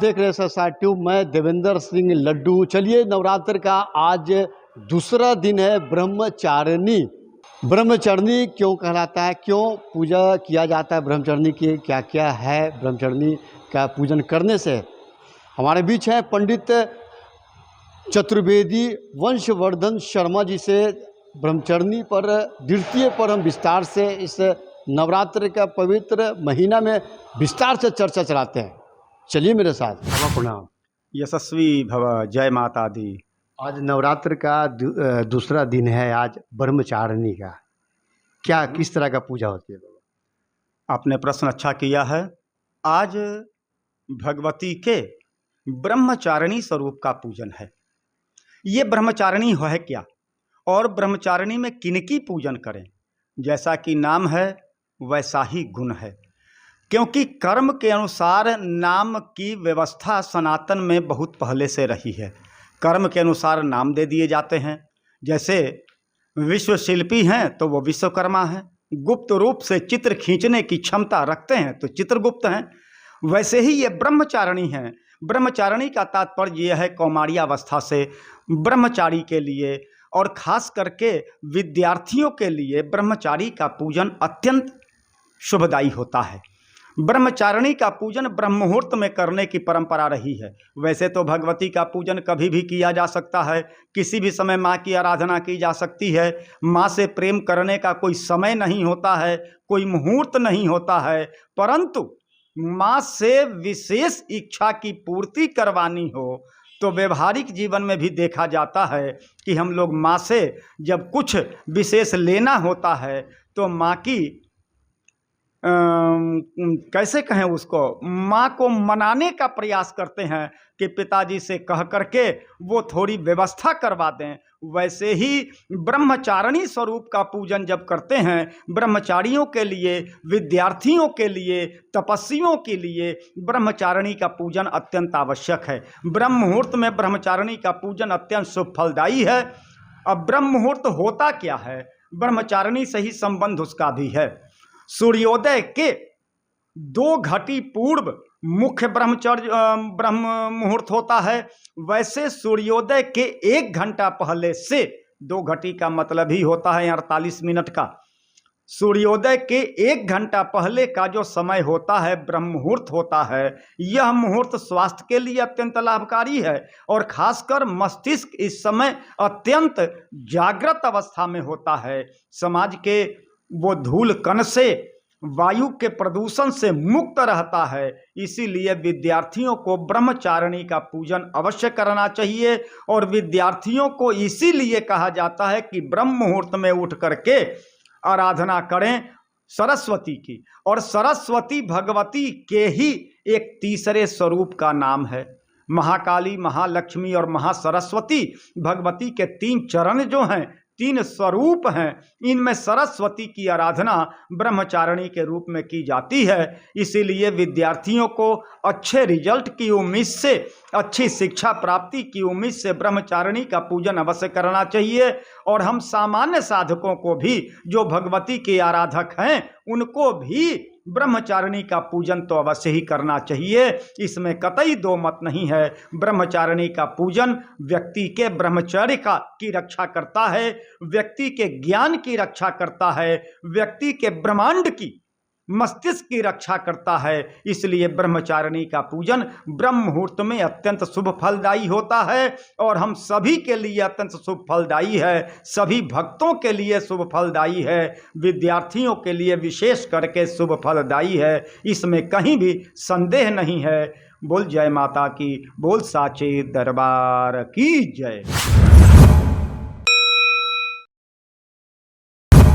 देख रहे हैं सरसार ट्यूब। मैं देवेंद्र सिंह लड्डू। चलिए, नवरात्र का आज दूसरा दिन है। ब्रह्मचारिणी, ब्रह्मचारिणी क्यों कहलाता है, क्यों पूजा किया जाता है ब्रह्मचारिणी की, क्या क्या है ब्रह्मचारिणी का पूजन करने से। हमारे बीच हैं पंडित चतुर्वेदी वंशवर्धन शर्मा जी से ब्रह्मचारिणी पर द्वितीय पर हम विस्तार से इस नवरात्र का पवित्र महीना में विस्तार से चर्चा चलाते हैं। चलिए मेरे साथ। बाबा प्रणाम। यशस्वी भव, जय माता दी। आज नवरात्र का दूसरा दिन है, आज ब्रह्मचारिणी का क्या किस तरह का पूजा होती है बाबा? आपने प्रश्न अच्छा किया है। आज भगवती के ब्रह्मचारिणी स्वरूप का पूजन है। ये ब्रह्मचारिणी है क्या, और ब्रह्मचारिणी में किनकी पूजन करें? जैसा कि नाम है वैसा ही गुण है, क्योंकि कर्म के अनुसार नाम की व्यवस्था सनातन में बहुत पहले से रही है। कर्म के अनुसार नाम दे दिए जाते हैं। जैसे विश्व शिल्पी हैं तो वो विश्वकर्मा हैं, गुप्त रूप से चित्र खींचने की क्षमता रखते हैं तो चित्रगुप्त हैं। वैसे ही ये ब्रह्मचारिणी हैं। ब्रह्मचारिणी का तात्पर्य यह है कौमार्यावस्था से ब्रह्मचारी के लिए और खास करके विद्यार्थियों के लिए ब्रह्मचारी का पूजन अत्यंत शुभदायी होता है। ब्रह्मचारिणी का पूजन ब्रह्म मुहूर्त में करने की परंपरा रही है। वैसे तो भगवती का पूजन कभी भी किया जा सकता है, किसी भी समय माँ की आराधना की जा सकती है। माँ से प्रेम करने का कोई समय नहीं होता है, कोई मुहूर्त नहीं होता है, परंतु माँ से विशेष इच्छा की पूर्ति करवानी हो तो व्यवहारिक जीवन में भी देखा जाता है कि हम लोग माँ से जब कुछ विशेष लेना होता है तो माँ की कैसे कहें उसको, माँ को मनाने का प्रयास करते हैं कि पिताजी से कह करके वो थोड़ी व्यवस्था करवा दें। वैसे ही ब्रह्मचारिणी स्वरूप का पूजन जब करते हैं, ब्रह्मचारियों के लिए, विद्यार्थियों के लिए, तपस्वियों के लिए ब्रह्मचारिणी का पूजन अत्यंत आवश्यक है। ब्रह्म मुहूर्त में ब्रह्मचारिणी का पूजन अत्यंत शुभ फलदायी है। अब ब्रह्म मुहूर्त होता क्या है? ब्रह्मचारिणी से ही संबंध उसका भी है। सूर्योदय के 2 घटी पूर्व मुख्य ब्रह्म मुहूर्त होता है। वैसे सूर्योदय के 1 घंटा पहले से, 2 घटी का मतलब ही होता है 48 मिनट का। सूर्योदय के 1 घंटा पहले का जो समय होता है ब्रह्म मुहूर्त होता है। यह मुहूर्त स्वास्थ्य के लिए अत्यंत लाभकारी है और खासकर मस्तिष्क इस समय अत्यंत जागृत अवस्था में होता है। समाज के वो धूल कण से, वायु के प्रदूषण से मुक्त रहता है। इसीलिए विद्यार्थियों को ब्रह्मचारिणी का पूजन अवश्य करना चाहिए। और विद्यार्थियों को इसीलिए कहा जाता है कि ब्रह्म मुहूर्त में उठ करके आराधना करें सरस्वती की। और सरस्वती भगवती के ही एक तीसरे स्वरूप का नाम है। महाकाली, महालक्ष्मी और महासरस्वती भगवती के 3 चरण जो हैं, 3 स्वरूप हैं। इनमें सरस्वती की आराधना ब्रह्मचारिणी के रूप में की जाती है। इसीलिए विद्यार्थियों को अच्छे रिजल्ट की उम्मीद से, अच्छी शिक्षा प्राप्ति की उम्मीद से ब्रह्मचारिणी का पूजन अवश्य करना चाहिए। और हम सामान्य साधकों को भी, जो भगवती के आराधक हैं, उनको भी ब्रह्मचारिणी का पूजन तो अवश्य ही करना चाहिए। इसमें कतई दो मत नहीं है। ब्रह्मचारिणी का पूजन व्यक्ति के ब्रह्मचर्य की रक्षा करता है, व्यक्ति के ज्ञान की रक्षा करता है, व्यक्ति के ब्रह्मांड की, मस्तिष्क की रक्षा करता है। इसलिए ब्रह्मचारिणी का पूजन ब्रह्म मुहूर्त में अत्यंत शुभ फलदायी होता है और हम सभी के लिए अत्यंत शुभ फलदायी है। सभी भक्तों के लिए शुभ फलदायी है, विद्यार्थियों के लिए विशेष करके शुभ फलदायी है। इसमें कहीं भी संदेह नहीं है। बोल जय माता की, बोल साचे दरबार की जय।